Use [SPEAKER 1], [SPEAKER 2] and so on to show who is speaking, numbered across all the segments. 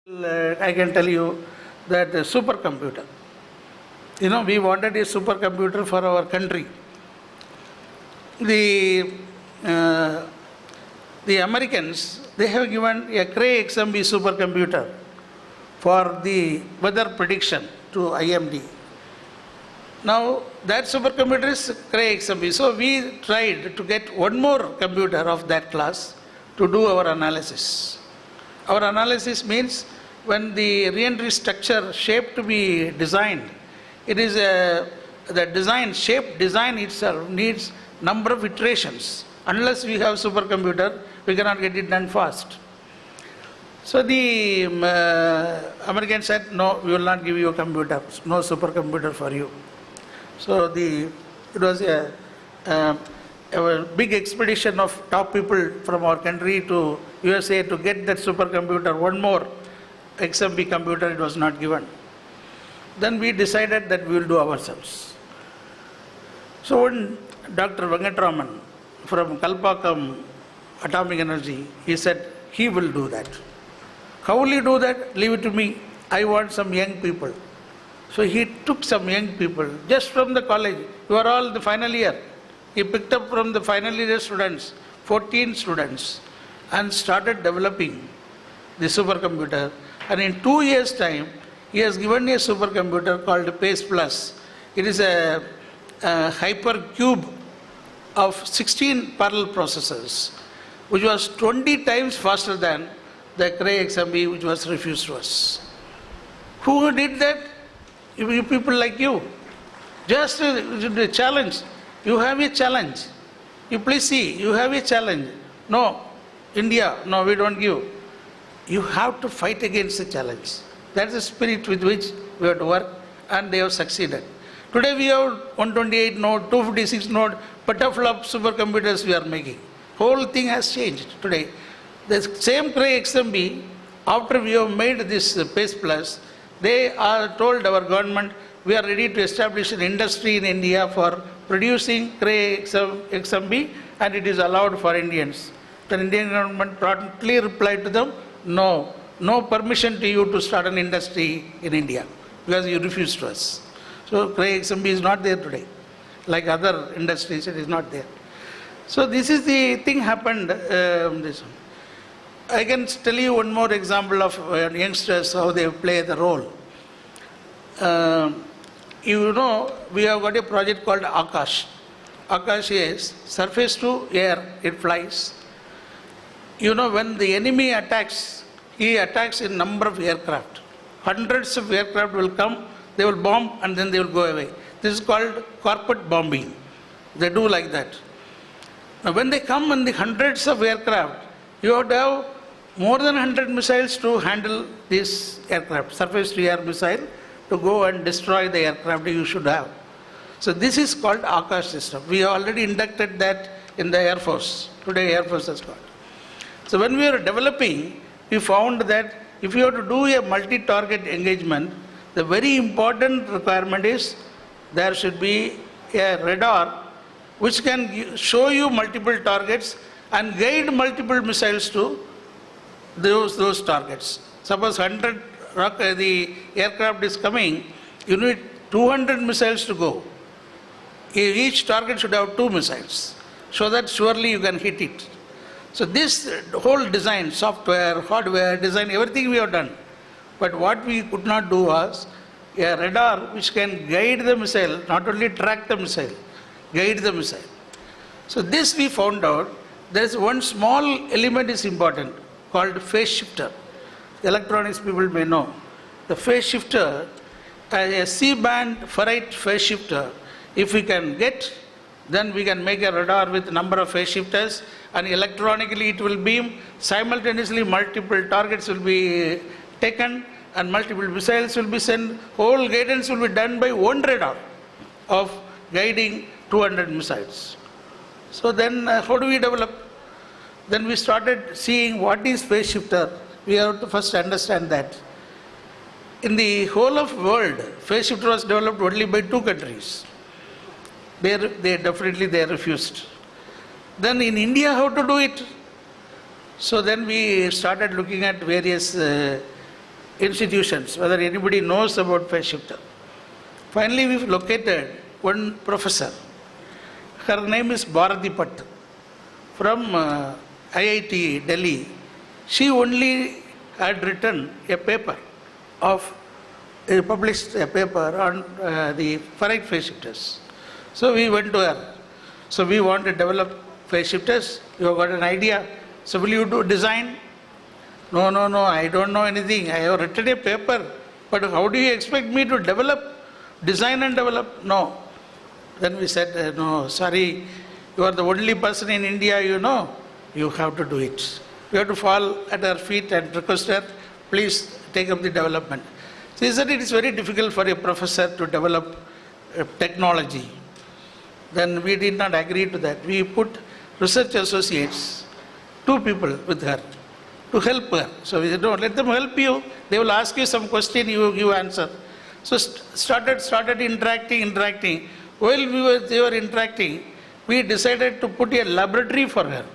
[SPEAKER 1] I can tell you that the supercomputer. We wanted a supercomputer for our country. The uh, the Americans, they have given a Cray XMB supercomputer for the weather prediction to IMD. Now that supercomputer is Cray XMB. So we tried to get one more computer of that class to do our analysis. Our analysis means when the re-entry structure shape to be designed, it is the shape design itself needs number of iterations. Unless we have supercomputer, we cannot get it done fast. So the Americans said, no, we will not give you a computer, no supercomputer for you. So it was a big expedition of top people from our country to USA to get that supercomputer. One more XMB computer, it was not given. Then we decided that we will do ourselves. So when Dr. Venkatraman from Kalpakam Atomic Energy, he said he will do that. How will he do that? Leave it to me. I want some young people. So he took some young people just from the college. You are all the final year. He picked up from the final year students, 14 students, and started developing the supercomputer. And in 2 years' time, he has given a supercomputer called PACE Plus. It is a hypercube of 16 parallel processors, which was 20 times faster than the Cray XMB, which was refused to us. Who did that? You people like you. Just a challenge. You have a challenge. You please see, you have a challenge. No, India, no, we don't give. You have to fight against the challenge. That's the spirit with which we have to work, and they have succeeded. Today we have 128 node, 256 node, petaflop supercomputers we are making. Whole thing has changed today. The same Cray XMB, after we have made this PACE Plus, they are told our government, we are ready to establish an industry in India for producing Cray XMB, and it is allowed for Indians. The Indian government promptly replied to them, no, no permission to you to start an industry in India, because you refused to us. So Cray XMB is not there today. Like other industries, it is not there. So this is the thing happened. I can tell you one more example of youngsters, how they play the role. We have got a project called Akash. Akash is surface to air, it flies. When the enemy attacks, he attacks in number of aircraft. Hundreds of aircraft will come, they will bomb, and then they will go away. This is called carpet bombing. They do like that. Now when they come in the hundreds of aircraft, you have to have more than 100 missiles to handle this aircraft, surface to air missile, to go and destroy the aircraft you should have. So this is called Akash system. We have already inducted that in the Air Force. Today Air Force has got. So when we were developing, we found that if you have to do a multi-target engagement, the very important requirement is there should be a radar which can show you multiple targets and guide multiple missiles to those targets. Suppose the aircraft is coming, you need 200 missiles to go. Each target should have 2 missiles, so that surely you can hit it. So this whole design, software, hardware, design, everything we have done. But what we could not do was a radar which can guide the missile, not only track the missile, guide the missile. So this we found out, there is one small element is important, called phase shifter. Electronics people may know. The phase shifter, a C-band ferrite phase shifter, if we can get, then we can make a radar with number of phase shifters, and electronically it will beam. Simultaneously multiple targets will be taken and multiple missiles will be sent. Whole guidance will be done by one radar of guiding 200 missiles. So then how do we develop? Then we started seeing what is phase shifter. We have to first understand that. In the whole of world, phase shifter was developed only by 2 countries. They refused. Then in India, how to do it? So then we started looking at various institutions, whether anybody knows about phase shifter. Finally, we located one professor. Her name is Bharati Bhatt from IIT Delhi. She only had written a paper published a paper on the ferrite phase shifters. So we went to her. So we want to develop phase shifters. You have got an idea. So will you do design? No, I don't know anything. I have written a paper. But how do you expect me to design and develop? No. Then we said, no, sorry, you are the only person in India you know. You have to do it. We have to fall at her feet and request her, please take up the development. She said it is very difficult for a professor to develop technology. Then we did not agree to that. We put research associates, 2 people with her, to help her. So we said, no, let them help you. They will ask you some question, you give answer. So started interacting. While they were interacting, we decided to put a laboratory for her.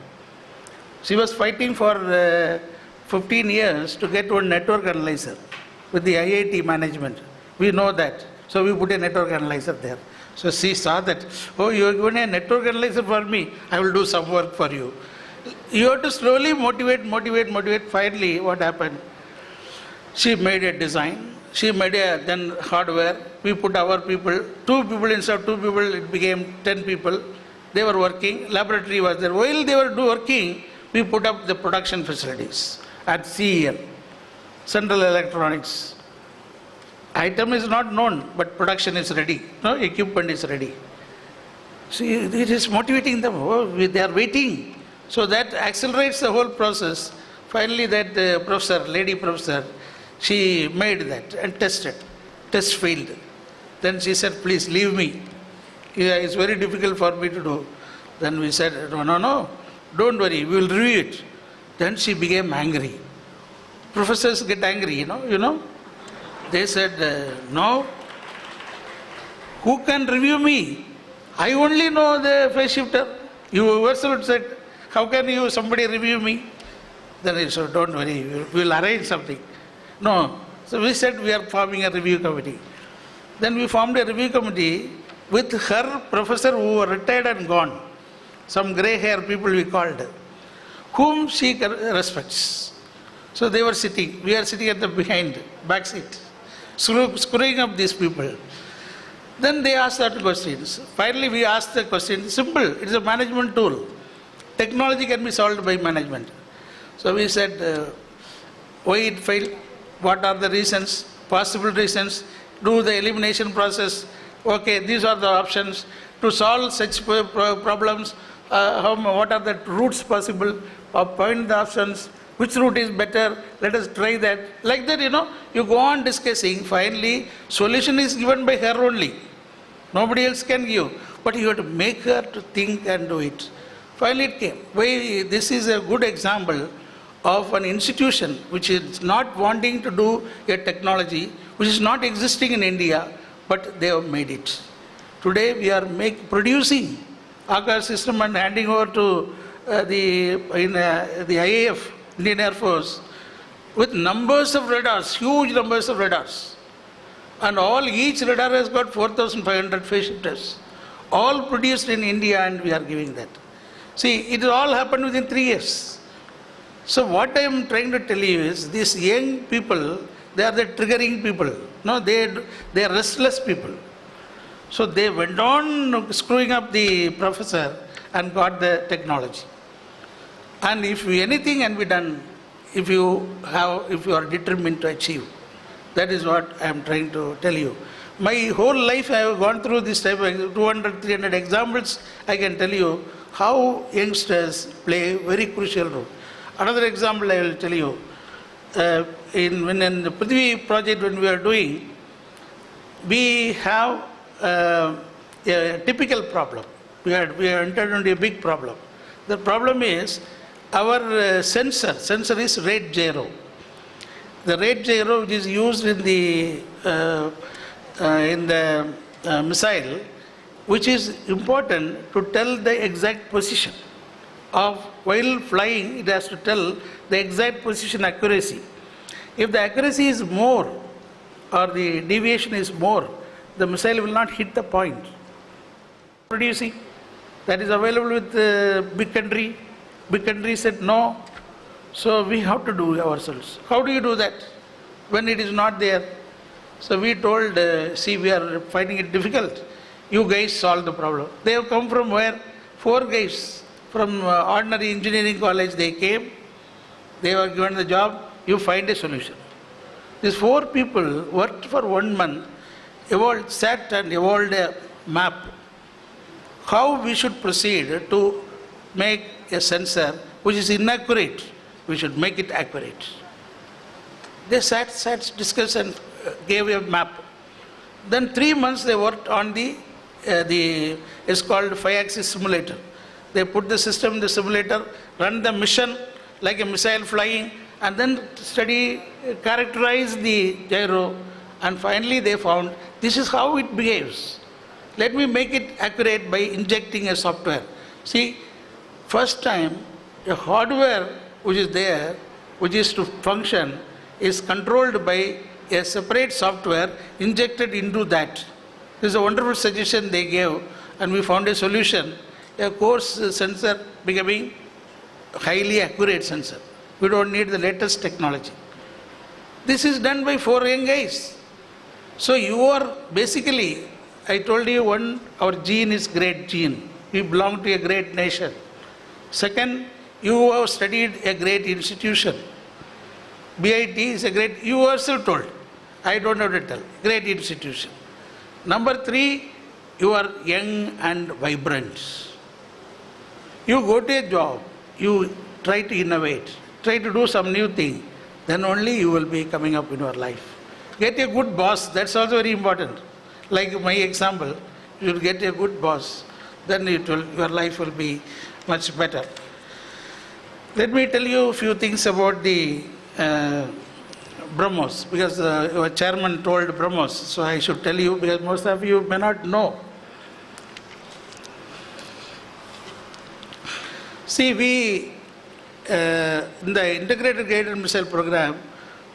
[SPEAKER 1] She was fighting for 15 years to get one network analyzer with the IIT management. We know that. So we put a network analyzer there. So she saw that, oh, you are given a network analyzer for me, I will do some work for you. You have to slowly motivate. Finally, what happened? She made a design. She made then hardware. We put our people, 2 people instead of 2 people, it became 10 people. They were working. Laboratory was there. While they were working, we put up the production facilities at CEL, Central Electronics. Item is not known, but production is ready. No, equipment is ready. See, it is motivating them. Oh, they are waiting. So that accelerates the whole process. Finally, that lady professor, she made that and tested. Test failed. Then she said, please leave me. It's very difficult for me to do. Then we said, no, don't worry, we will review it. Then she became angry. Professors get angry, you know. They said, no, who can review me? I only know the phase shifter. You yourself said, how can somebody review me? Then he said, don't worry, we will arrange something. No. So we said we are forming a review committee. Then we formed a review committee with her professor who were retired and gone. Some grey hair people we called, whom she respects. So they were sitting. We are sitting at the back seat, screwing up these people. Then they asked certain questions. Finally, we asked the question, simple, it is a management tool. Technology can be solved by management. So we said, why it failed? What are the reasons, possible reasons? Do the elimination process. Okay, these are the options. To solve such problems, what are the routes possible? Point the options. Which route is better? Let us try that. Like that, you go on discussing. Finally, solution is given by her only. Nobody else can give. But you have to make her to think and do it. Finally, it came. This is a good example of an institution which is not wanting to do a technology which is not existing in India, but they have made it. Today, we are producing Akash system and handing over to the IAF, Indian Air Force, with numbers of radars, huge numbers of radars. And each radar has got 4,500 phase shifters, all produced in India, and we are giving that. See, it all happened within 3 years. So what I am trying to tell you is, these young people, they are the triggering people. No, they are restless people. So they went on screwing up the professor and got the technology. And if anything can be done, if you are determined to achieve, that is what I am trying to tell you. My whole life I have gone through this type of 200, 300 examples. I can tell you how youngsters play a very crucial role. Another example I will tell you. In the Prithvi project when we are doing, we have a typical problem. We are entered into a big problem. The problem is our sensor is rate gyro. The rate gyro which is used in the missile, which is important to tell the exact position of, while flying, it has to tell the exact position accuracy. If the accuracy is more or the deviation is more, the missile will not hit the point. Producing, that is available with big country. Big country said no, so we have to do ourselves. How do you do that when it is not there? So we told, see, we are finding it difficult. You guys solve the problem. They have come from where? 4 guys from ordinary engineering college. They came, they were given the job, you find a solution. These 4 people worked for 1 month, sat and evolved a map. How we should proceed to make a sensor which is inaccurate, we should make it accurate. They sat, discussed and gave a map. Then 3 months they worked on it's called 5-axis simulator. They put the system in the simulator, run the mission like a missile flying, and then characterize the gyro, and finally they found this is how it behaves. Let me make it accurate by injecting a software. See, first time a hardware which is there, which is to function, is controlled by a separate software injected into that. This is a wonderful suggestion they gave, and we found a solution, a coarse sensor becoming highly accurate sensor. We don't need the latest technology. This is done by 4 young guys. So you are basically, I told you, our gene is great gene. We belong to a great nation. Second, you have studied a great institution. BIT is a great, you yourself told. I don't have to tell. Great institution. Number 3, you are young and vibrant. You go to a job, you try to innovate, try to do some new thing, then only you will be coming up in your life. Get a good boss, that's also very important. Like my example, you will get a good boss, then your life will be much better. Let me tell you a few things about the BrahMos, because your chairman told BrahMos, so I should tell you because most of you may not know. See, we, in the Integrated Guided Missile Program,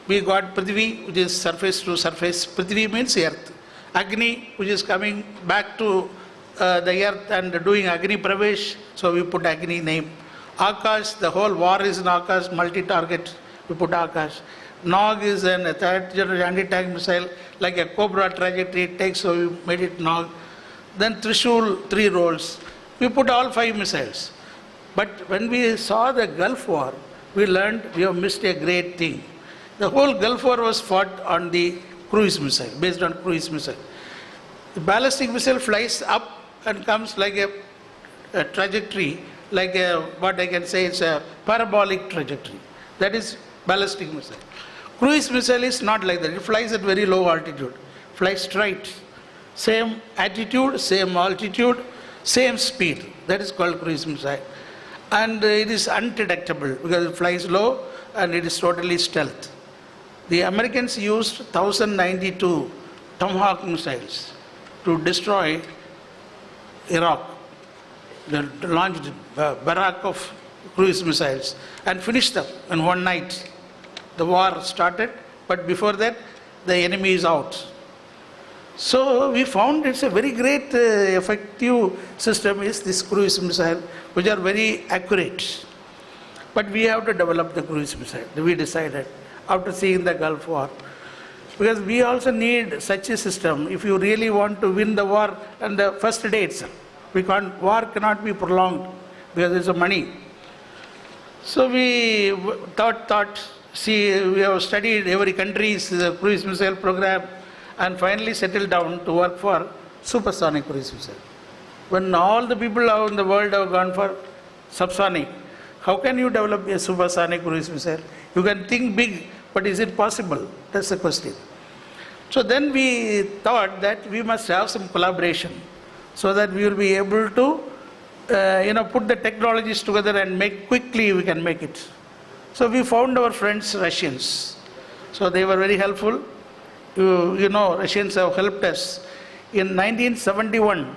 [SPEAKER 1] we got Prithvi, which is surface to surface. Prithvi means earth. Agni, which is coming back to the earth and doing Agni Pravesh, so we put Agni name. Akash, the whole war is in Akash, multi-target, we put Akash. Nog is a 3rd generation anti-tank missile, like a Cobra trajectory it takes, so we made it Nog. Then Trishul, 3 roles. We put all 5 missiles. But when we saw the Gulf War, we learned we have missed a great thing. The whole Gulf War was fought on the cruise missile, based on cruise missile. The ballistic missile flies up and comes like a trajectory, like what I can say is a parabolic trajectory. That is ballistic missile. Cruise missile is not like that. It flies at very low altitude, flies straight. Same attitude, same altitude, same speed. That is called cruise missile. And it is undetectable because it flies low and it is totally stealth. The Americans used 1092 Tomahawk missiles to destroy Iraq. They launched a barrage of cruise missiles and finished them in one night. The war started, but before that, the enemy is out. So we found it's a very great effective system is this cruise missile, which are very accurate. But we have to develop the cruise missile. We decided after seeing the Gulf War. Because we also need such a system if you really want to win the war on the first day itself. War cannot be prolonged because there's a money. So we thought, see, we have studied every country's cruise missile program and finally settled down to work for supersonic cruise missile. When all the people in the world have gone for subsonic, how can you develop a supersonic cruise missile? You can think big, but is it possible? That's the question. So then we thought that we must have some collaboration so that we will be able to put the technologies together and quickly we can make it. So we found our friends Russians. So they were very helpful. You know, Russians have helped us. In 1971,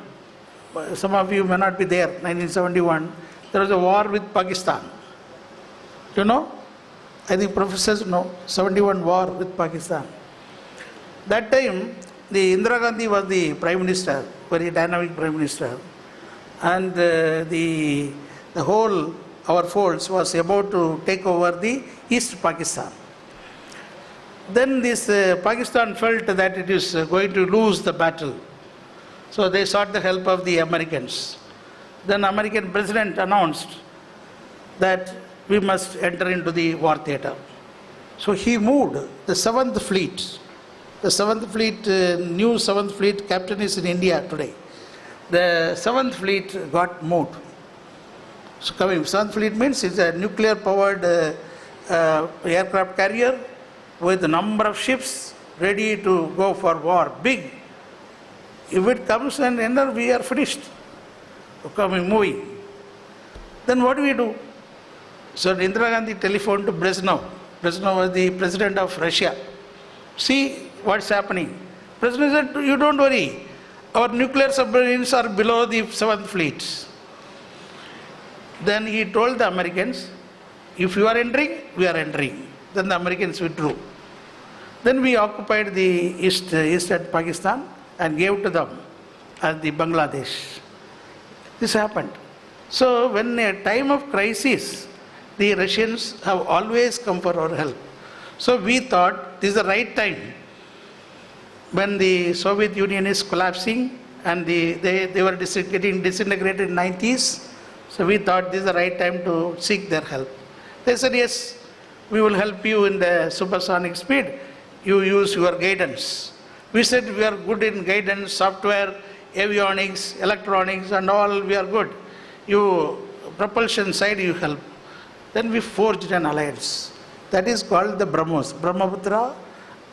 [SPEAKER 1] some of you may not be there, 1971, there was a war with Pakistan. You know? I think professors know, 71 war with Pakistan. That time, the Indira Gandhi was the Prime Minister, very dynamic Prime Minister. And the whole, our force was about to take over the East Pakistan. Then this Pakistan felt that it is going to lose the battle. So they sought the help of the Americans. Then American president announced that we must enter into the war theater. So he moved the 7th Fleet. The 7th Fleet, new 7th Fleet captain is in India today. The 7th Fleet got moved. So coming, 7th Fleet means it's a nuclear powered aircraft carrier with a number of ships ready to go for war, big. If it comes and enter, we are finished. Coming, moving. Then what do we do? So Indira Gandhi telephoned to Brezhnev. Brezhnev was the president of Russia. See what's happening. President said, you don't worry. Our nuclear submarines are below the 7th Fleet. Then he told the Americans, if you are entering, we are entering. Then the Americans withdrew. Then we occupied the eastern Pakistan and gave to them as the Bangladesh. This happened. So when a time of crisis, the Russians have always come for our help. So we thought this is the right time. When the Soviet Union is collapsing and they were getting disintegrated in the 90s, so we thought this is the right time to seek their help. They said, yes, we will help you in the supersonic speed. You use your guidance. We said we are good in guidance, software, avionics, electronics and all, we are good. You, propulsion side, you help. Then we forged an alliance. That is called the BrahMos, Brahmaputra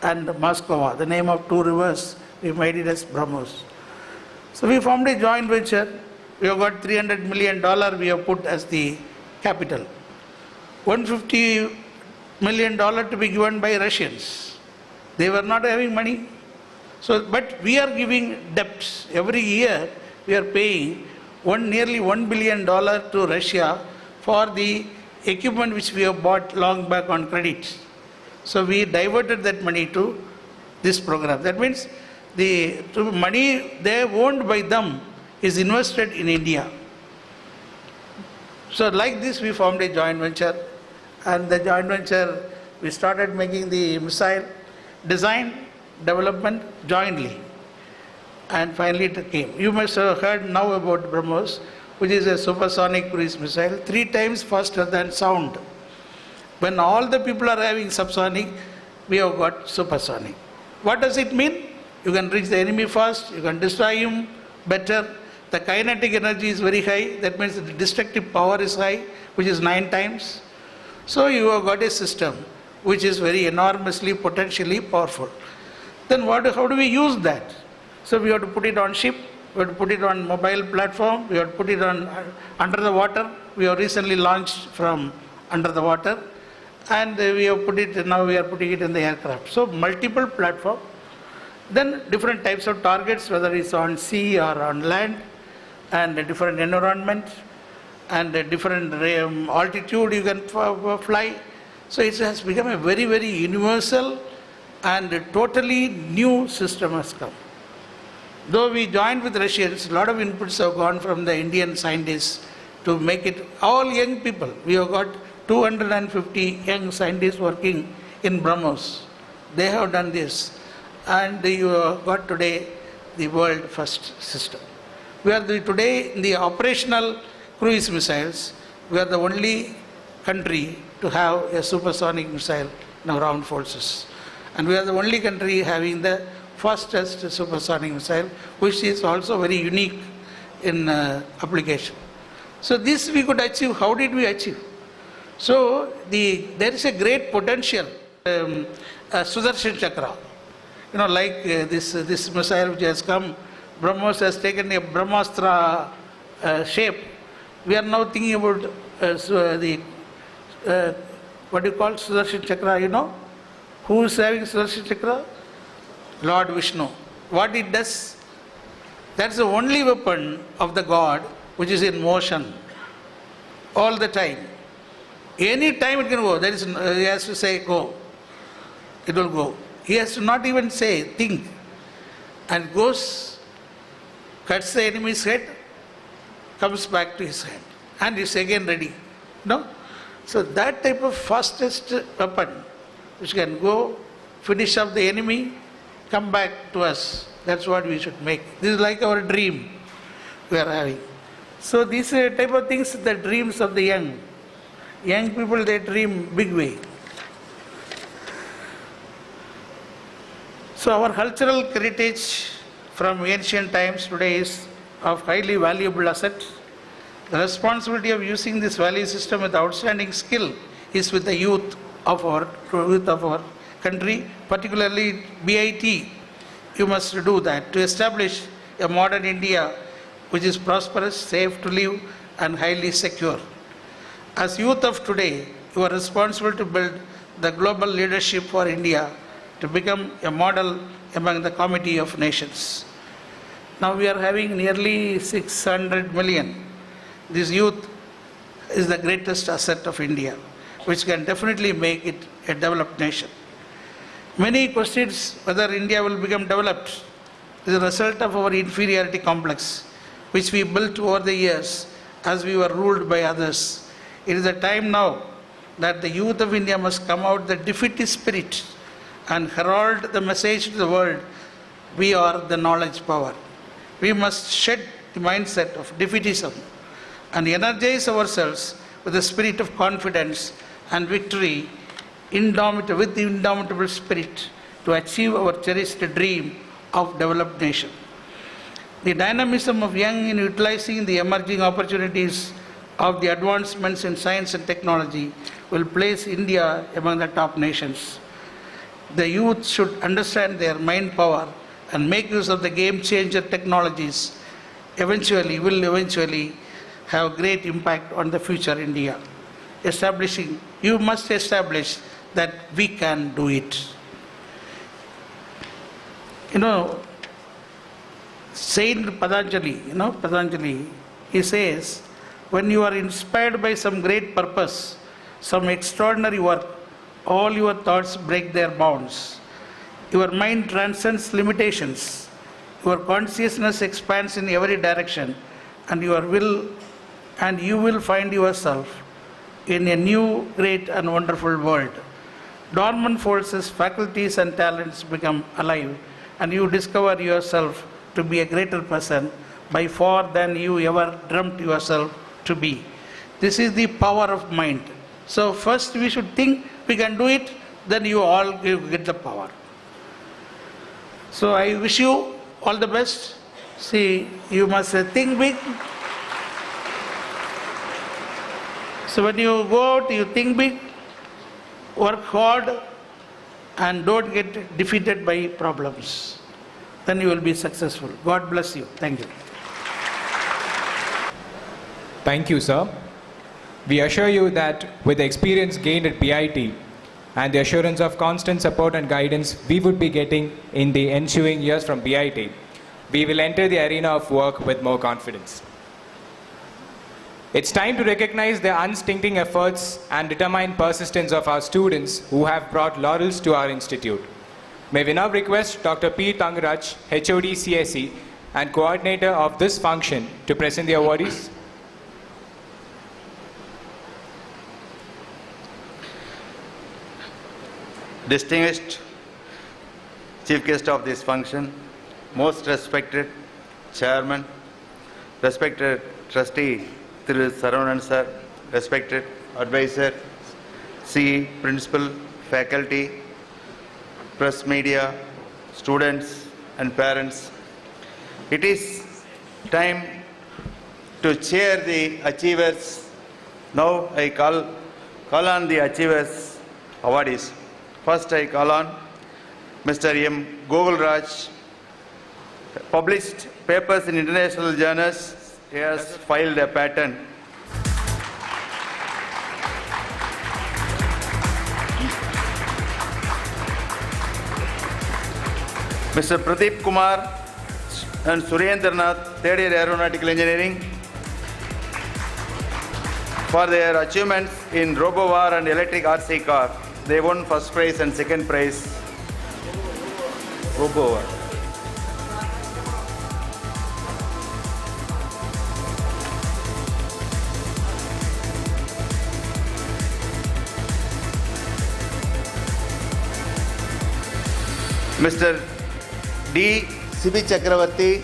[SPEAKER 1] and Moskova, the name of two rivers, we made it as BrahMos. So we formed a joint venture. We have got $300 million we have put as the capital. $150 million to be given by Russians. They were not having money. So, but we are giving debts. Every year we are paying nearly $1 billion to Russia for the equipment which we have bought long back on credit. So we diverted that money to this program. That means the money they owned by them is invested in India. So like this we formed a joint venture, and the joint venture we started making the missile design, development jointly, and finally it came. You must have heard now about BrahMos, which is a supersonic cruise missile, 3 times faster than sound. When all the people are having subsonic, we have got supersonic. What does it mean? You can reach the enemy fast, you can destroy him better. The kinetic energy is very high, that means the destructive power is high, which is 9 times. So you have got a system which is very enormously potentially powerful. Then how do we use that? So we have to put it on ship, we have to put it on mobile platform, we have to put it on under the water. We have recently launched from under the water, and we have put it, now we are putting it in the aircraft. So multiple platform. Then different types of targets, whether it's on sea or on land, and a different environment, and a different altitude you can fly. So it has become a very, very universal and a totally new system has come. Though we joined with Russians, a lot of inputs have gone from the Indian scientists to make it all young people. We have got 250 young scientists working in BrahMos. They have done this. And you have got today the world first system. We are today in the operational cruise missiles. We are the only country to have a supersonic missile in our armed forces. And we are the only country having the fastest supersonic missile, which is also very unique in application. So this we could achieve. How did we achieve? So there is a great potential. Sudarshan Chakra, like this missile which has come, BrahMos has taken a Brahmastra shape. We are now thinking about what do you call Sudarshan Chakra, Who is having Sudarshan Chakra? Lord Vishnu. What it does? That's the only weapon of the God which is in motion all the time. Any time it can go. There is, he has to say go. It will go. He has to not even say, think. And goes, cuts the enemy's head, comes back to his hand. And is again ready. No? So that type of fastest weapon, which can go, finish up the enemy, come back to us. That's what we should make. This is like our dream we are having. So these type of things, the dreams of the young. Young people, they dream big way. So our cultural heritage from ancient times today is of highly valuable asset. The responsibility of using this value system with outstanding skill is with the youth of our country, particularly BIT. You must do that to establish a modern India which is prosperous, safe to live, and highly secure. As youth of today, you are responsible to build the global leadership for India to become a model among the community of nations. Now we are having nearly 600 million. This youth is the greatest asset of India, which can definitely make it a developed nation. Many questions whether India will become developed is a result of our inferiority complex, which we built over the years as we were ruled by others. It is the time now that the youth of India must come out the defeatist spirit and herald the message to the world, we are the knowledge power. We must shed the mindset of defeatism and energize ourselves with the spirit of confidence and victory, with the indomitable spirit to achieve our cherished dream of developed nation. The dynamism of young in utilizing the emerging opportunities of the advancements in science and technology will place India among the top nations. The youth should understand their mind power and make use of the game-changer technologies will eventually have great impact on the future India. You must establish that we can do it. Saint Patanjali, he says, when you are inspired by some great purpose, some extraordinary work, all your thoughts break their bounds. Your mind transcends limitations. Your consciousness expands in every direction, and you will find yourself in a new, great, and wonderful world. Dormant forces, faculties, and talents become alive, and you discover yourself to be a greater person by far than you ever dreamt yourself to be. This is the power of mind. So first we should think we can do it, then you get the power. So I wish you all the best. See, you must think big. So when you go out, you think big, work hard, and don't get defeated by problems. Then you will be successful. God bless you. Thank you.
[SPEAKER 2] Thank you, sir. We assure you that with the experience gained at BIT and the assurance of constant support and guidance we would be getting in the ensuing years from BIT, we will enter the arena of work with more confidence. It's time to recognize the unstinting efforts and determined persistence of our students who have brought laurels to our institute. May we now request Dr. P. Tangaraj, HOD CSE and coordinator of this function, to present the awardees.
[SPEAKER 3] Distinguished Chief Guest of this function, most respected Chairman, respected Trustee Thiru Saravanan Sir, respected Advisor, CE, Principal, Faculty, Press Media, students and parents. It is time to cheer the achievers. Now I call on the achievers awardees. First I call on Mr. M. Gogolraj, published papers in international journals. He has filed a patent. Mr. Pradeep Kumar and Surendranath, third year aeronautical engineering. for their achievements in RoboVar and electric RC car. They won first prize and second prize. RoboVar. Mr. D. Sibi Chakravarti,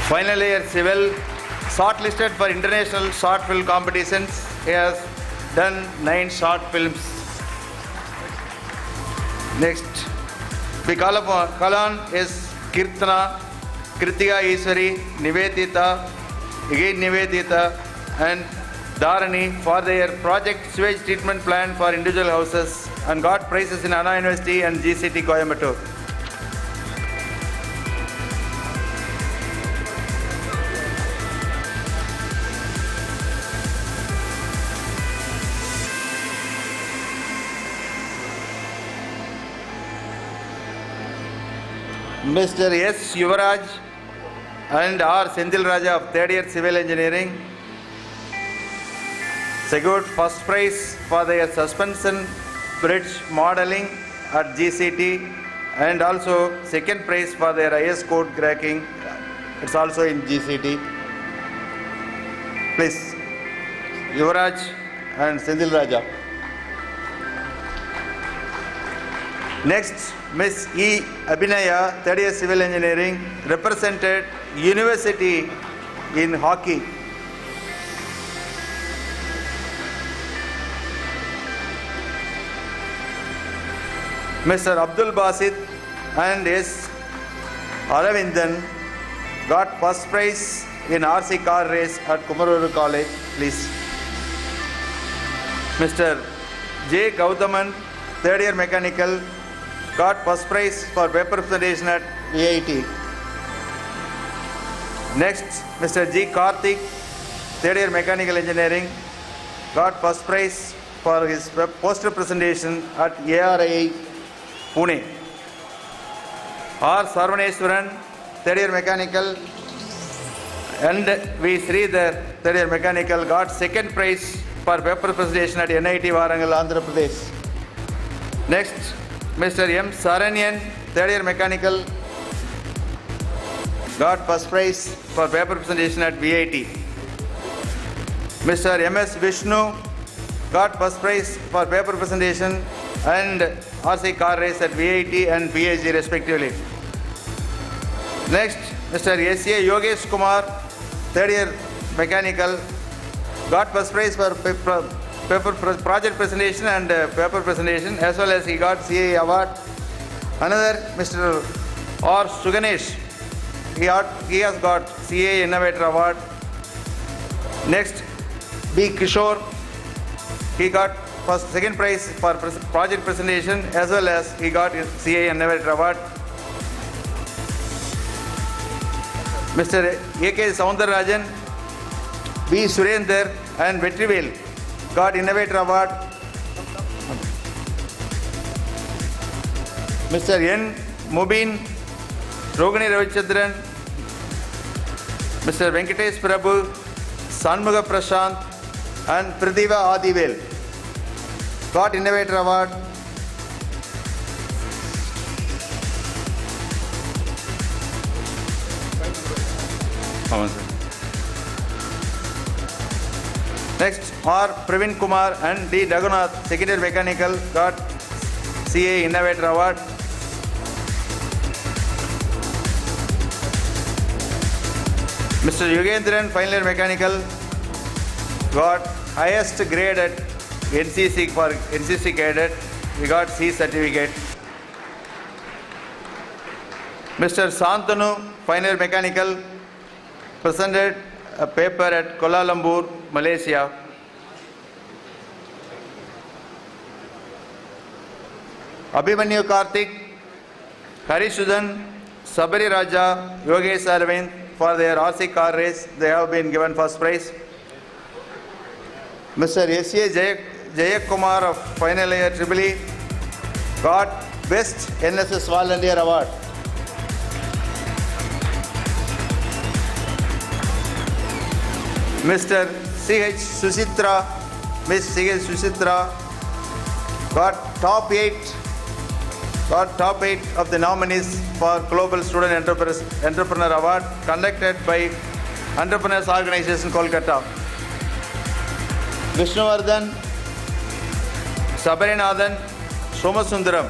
[SPEAKER 3] final year civil, shortlisted for international short film competitions. He has done 9 short films. Next, we call on is Kirtana, Kritika Iswari, Nivedita, again Nivedita, and Dharani for their project sewage treatment plan for individual houses and got prizes in Anna University and GCT Coimbatore. Mr. S. Yuvaraj and R. Senthil Raja of 3rd year civil engineering secured first prize for their suspension bridge modeling at GCT and also second prize for their IS code cracking. It's also in GCT. Please, Yuvaraj and Senthil Raja. Next, Miss E. Abhinaya, 3rd year civil engineering, represented university in hockey. Mr. Abdul Basit and S. Aravindan got first prize in RC car race at Kumaruru College. Please. Mr. J. Gautaman, 3rd year mechanical, got first prize for paper presentation at VIT. Next, Mr. G. Karthik, 3rd year mechanical engineering, got first prize for his poster presentation at ARI Pune. R. Sarvaneswaran, 3rd year mechanical, and V. Sridhar, 3rd year mechanical, got second prize for paper presentation at NIT Warangal, Andhra Pradesh. Next, Mr. M. Saranyan, 3rd year mechanical, got first prize for paper presentation at VIT. Mr. M.S. Vishnu got first prize for paper presentation and RC car race at VIT and PhD respectively. Next, Mr. S.A. Yogesh Kumar, 3rd year mechanical, got first prize for project presentation and paper presentation, as well as he got CA award. Another, Mr. R. Suganesh, he has got CA Innovator Award. Next, B. Kishore, he got second prize for project presentation, as well as he got CA Innovator Award. Mr. A.K. Soundararajan, B. Surender and Vetrivel got Innovator Award. Mr. N. Mubin, Rogani Ravichandran, Mr. Venkatesh Prabhu, Sanmuga Prashant and Pradhiva Adivel got Innovator Award. Next, R. Praveen Kumar and D. Raghunath, 2nd year mechanical, got CA Innovator Award. Mr. Yugendran, final year mechanical, got highest grade at NCC for NCC cadet. He got C certificate. Mr. Santanu, final year mechanical, presented a paper at Kuala Lumpur, Malaysia. Abhimanyu Karthik, Harishudan, Sabari Raja, Yogesh Arvind for their RC car race, they have been given first prize. Mr. S.A. Jayakumar of final year EEE got Best NSS Volunteer Award. Mr. C.H. Susitra, Miss C.H. Susitra got top 8 of the nominees for Global Student Entrepreneur Award conducted by Entrepreneurs Organization, Kolkata. Vishnuvardhan Sabarinathan Somasundaram,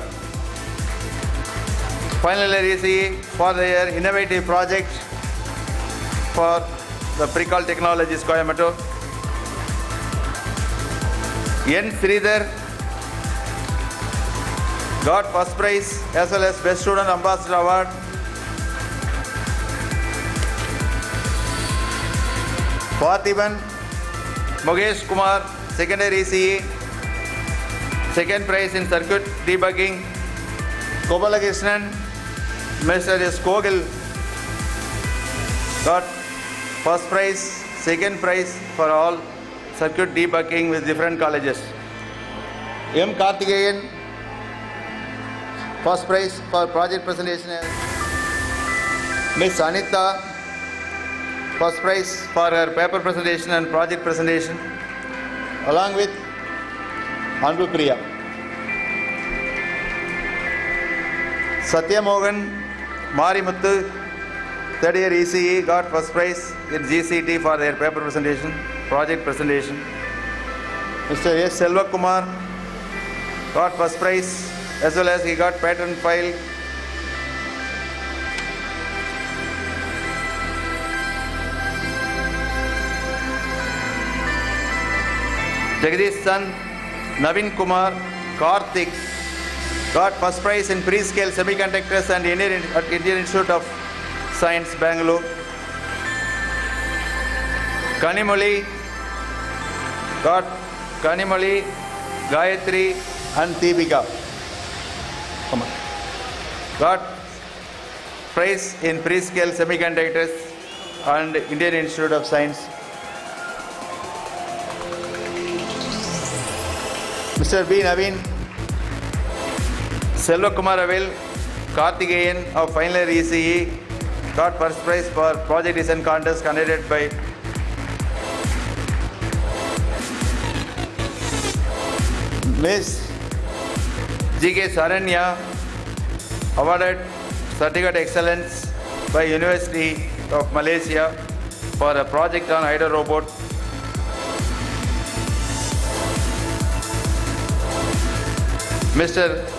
[SPEAKER 3] final year ECE for their innovative project for the Precall Technologies, Coimbatore. N. Sridhar got first prize as well as Best Student Ambassador Award. Parthiban Mukesh Kumar, second year ECE, second prize in circuit debugging. Gopalakrishnan, Mr. S. Kogil got first prize, second prize for all circuit debugging with different colleges. M. Karthikeyan, first prize for project presentation. Miss Anita, first prize for her paper presentation and project presentation, along with Anbu Priya. Satyamohan Marimuthu, third year ECE, got first prize in GCT for their paper presentation, project presentation. Mr. S. Selvakumar got first prize as well as he got patent file. Jagdish son Navin Kumar Karthik got first prize in pre-scale semiconductors and Indian Institute of Science, Bangalore. Kanimali Gayatri and Deepika got prize in pre-scale semiconductors and Indian Institute of Science. Mr. B. Naveen Selvakumar Avil Karthikeyan of final year ECE got first prize for project design contest conducted by Miss G.K. Saranya, awarded Certificate Excellence by University of Malaysia for a project on Hydro Robot. Mr.